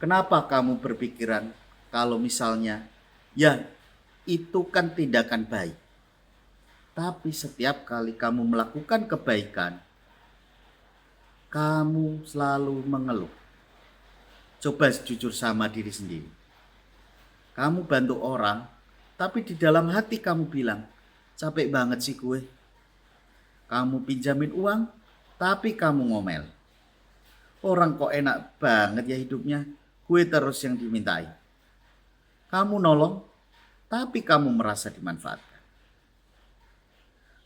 Kenapa kamu berpikiran kalau misalnya, ya itu kan tindakan baik. Tapi setiap kali kamu melakukan kebaikan, kamu selalu mengeluh. Coba jujur sama diri sendiri. Kamu bantu orang, tapi di dalam hati kamu bilang, capek banget sih gue. Kamu pinjamin uang, tapi kamu ngomel. Orang kok enak banget ya hidupnya, gue terus yang dimintai. Kamu nolong, tapi kamu merasa dimanfaatkan.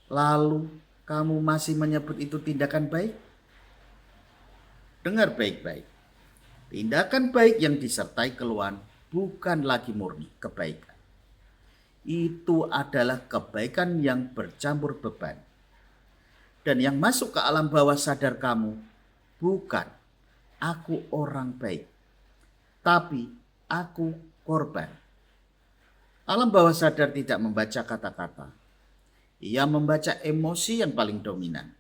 Lalu kamu masih menyebut itu tindakan baik? Dengar baik-baik. Tindakan baik yang disertai keluhan bukan lagi murni kebaikan. Itu adalah kebaikan yang bercampur beban. Dan yang masuk ke alam bawah sadar kamu bukan aku orang baik, tapi aku korban. Alam bawah sadar tidak membaca kata-kata. Ia membaca emosi yang paling dominan.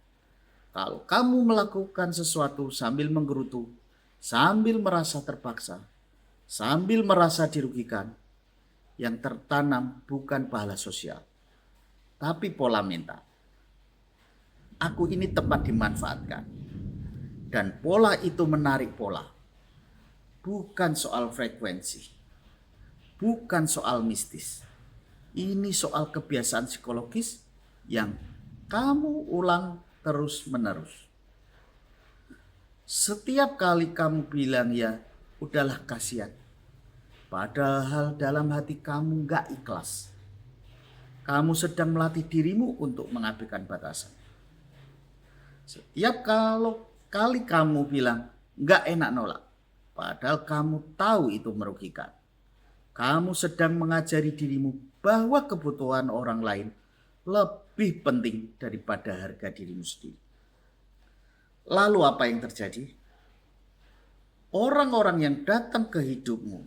Kalau kamu melakukan sesuatu sambil menggerutu, sambil merasa terpaksa, sambil merasa dirugikan, yang tertanam bukan pahala sosial, tapi pola mental. Aku ini tepat dimanfaatkan. Dan pola itu menarik pola. Bukan soal frekuensi. Bukan soal mistis. Ini soal kebiasaan psikologis yang kamu ulang terus menerus. Setiap kali kamu bilang ya udahlah kasihan. Padahal dalam hati kamu gak ikhlas. Kamu sedang melatih dirimu untuk mengabaikan batasan. Setiap kali kamu bilang gak enak nolak. Padahal kamu tahu itu merugikan. Kamu sedang mengajari dirimu bahwa kebutuhan orang lain lebih penting daripada harga dirimu sendiri. Lalu apa yang terjadi? Orang-orang yang datang ke hidupmu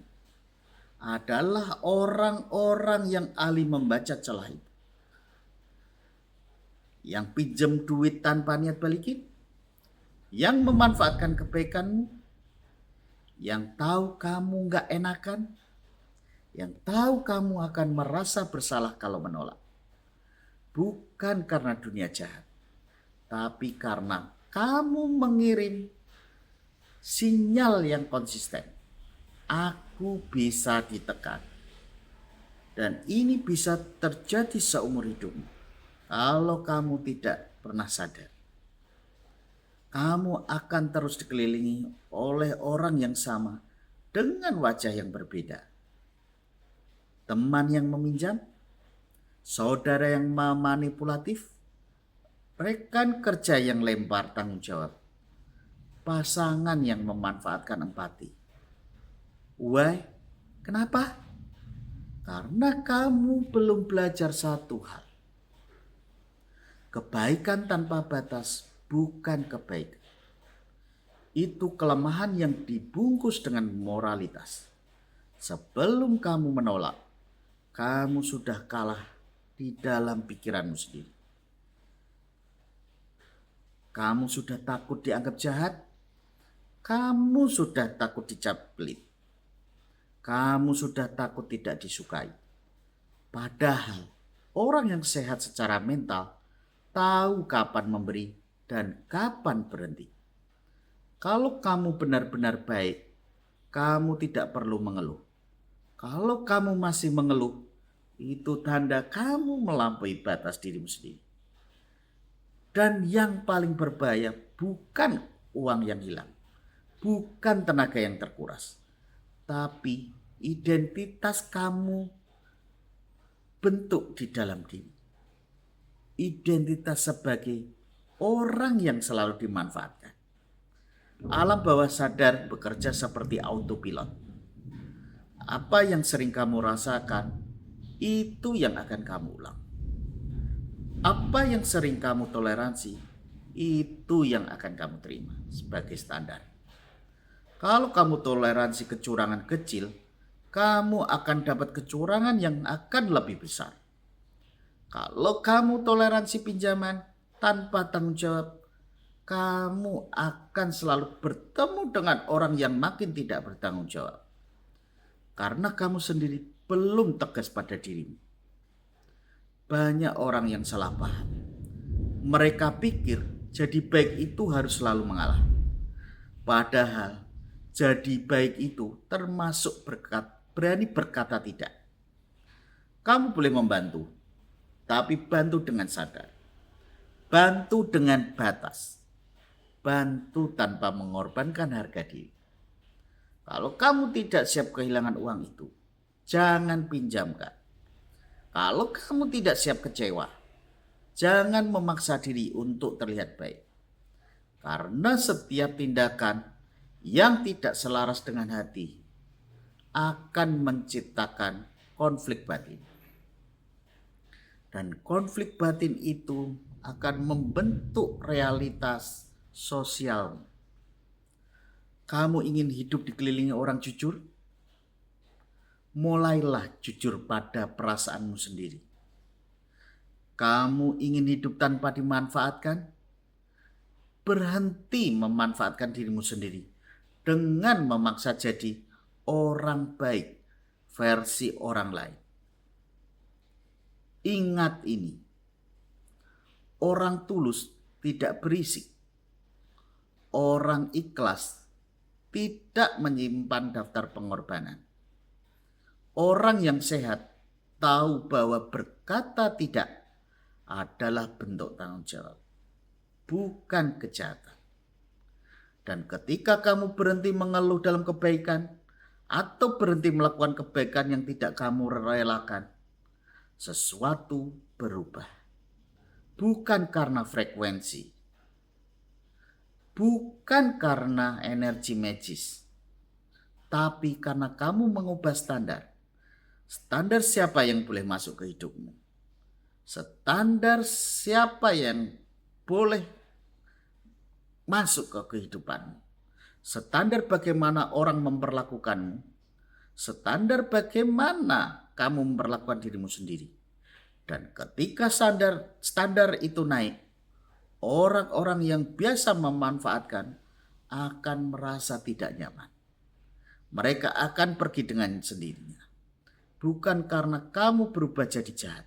adalah orang-orang yang ahli membaca celah itu. Yang pinjam duit tanpa niat balikin, yang memanfaatkan kebaikanmu, yang tahu kamu gak enakan, yang tahu kamu akan merasa bersalah kalau menolak. Bukan karena dunia jahat, tapi karena kamu mengirim sinyal yang konsisten. Aku bisa ditekan. Dan ini bisa terjadi seumur hidupmu. Kalau kamu tidak pernah sadar. Kamu akan terus dikelilingi oleh orang yang sama dengan wajah yang berbeda. Teman yang meminjam, saudara yang manipulatif, rekan kerja yang lempar tanggung jawab, pasangan yang memanfaatkan empati. Why? Kenapa? Karena kamu belum belajar satu hal. Kebaikan tanpa batas bukan kebaikan. Itu kelemahan yang dibungkus dengan moralitas. Sebelum kamu menolak, kamu sudah kalah di dalam pikiranmu sendiri. Kamu sudah takut dianggap jahat. Kamu sudah takut dicap pelit. Kamu sudah takut tidak disukai. Padahal orang yang sehat secara mental tahu kapan memberi dan kapan berhenti. Kalau kamu benar-benar baik, kamu tidak perlu mengeluh. Kalau kamu masih mengeluh, itu tanda kamu melampaui batas dirimu sendiri. Dan yang paling berbahaya bukan uang yang hilang, bukan tenaga yang terkuras, tapi identitas kamu bentuk di dalam diri. Identitas sebagai orang yang selalu dimanfaatkan. Alam bawah sadar bekerja seperti autopilot. Apa yang sering kamu rasakan, itu yang akan kamu ulang. Apa yang sering kamu toleransi, itu yang akan kamu terima sebagai standar. Kalau kamu toleransi kecurangan kecil, kamu akan dapat kecurangan yang akan lebih besar. Kalau kamu toleransi pinjaman tanpa tanggung jawab, kamu akan selalu bertemu dengan orang yang makin tidak bertanggung jawab. Karena kamu sendiri belum tegas pada dirimu. Banyak orang yang salah paham. Mereka pikir jadi baik itu harus selalu mengalah. Padahal jadi baik itu termasuk berani berkata tidak. Kamu boleh membantu, tapi bantu dengan sadar. Bantu dengan batas. Bantu tanpa mengorbankan harga diri. Kalau kamu tidak siap kehilangan uang itu, jangan pinjamkan. Kalau kamu tidak siap kecewa, jangan memaksa diri untuk terlihat baik. Karena setiap tindakan yang tidak selaras dengan hati akan menciptakan konflik batin. Dan konflik batin itu akan membentuk realitas sosial. Kamu ingin hidup dikelilingi orang jujur? Mulailah jujur pada perasaanmu sendiri. Kamu ingin hidup tanpa dimanfaatkan? Berhenti memanfaatkan dirimu sendiri dengan memaksa jadi orang baik versi orang lain. Ingat ini, orang tulus tidak berisik. Orang ikhlas tidak menyimpan daftar pengorbanan. Orang yang sehat tahu bahwa berkata tidak adalah bentuk tanggung jawab, bukan kejahatan. Dan ketika kamu berhenti mengeluh dalam kebaikan atau berhenti melakukan kebaikan yang tidak kamu relakan, sesuatu berubah. Bukan karena frekuensi, bukan karena energi magis, tapi karena kamu mengubah standar. Standar siapa yang boleh masuk ke hidupmu? Standar siapa yang boleh masuk ke kehidupanmu? Standar bagaimana orang memperlakukanmu? Standar bagaimana kamu memperlakukan dirimu sendiri? Dan ketika standar itu naik, orang-orang yang biasa memanfaatkan akan merasa tidak nyaman. Mereka akan pergi dengan sendirinya. Bukan karena kamu berubah jadi jahat,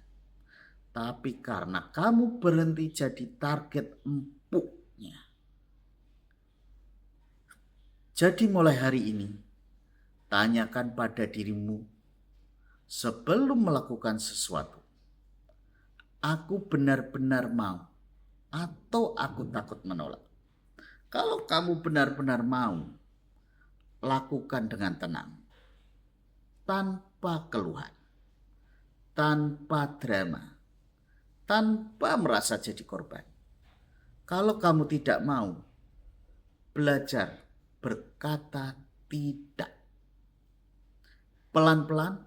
tapi karena kamu berhenti jadi target empuknya. Jadi mulai hari ini, tanyakan pada dirimu sebelum melakukan sesuatu. Aku benar-benar mau atau aku takut menolak? Kalau kamu benar-benar mau, lakukan dengan tenang. Tanpa keluhan, tanpa drama, tanpa merasa jadi korban. Kalau kamu tidak mau, belajar berkata tidak. Pelan-pelan,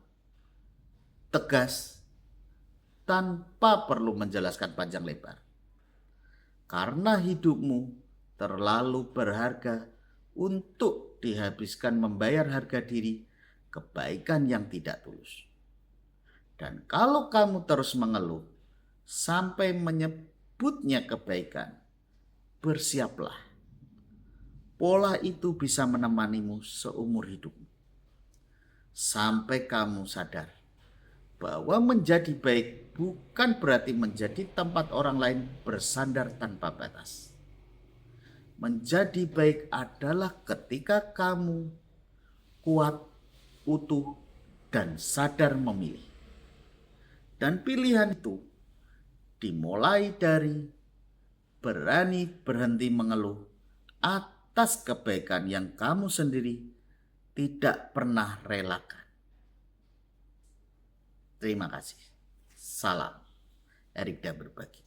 tegas, tanpa perlu menjelaskan panjang lebar. Karena hidupmu terlalu berharga untuk dihabiskan membayar harga diri kebaikan yang tidak tulus. Dan kalau kamu terus mengeluh sampai menyebutnya kebaikan, bersiaplah. Pola itu bisa menemanimu seumur hidupmu. Sampai kamu sadar bahwa menjadi baik bukan berarti menjadi tempat orang lain bersandar tanpa batas. Menjadi baik adalah ketika kamu kuat, utuh, dan sadar memilih. Dan pilihan itu dimulai dari berani berhenti mengeluh atas kebaikan yang kamu sendiri tidak pernah relakan. Terima kasih. Salam. Erikda berbagi.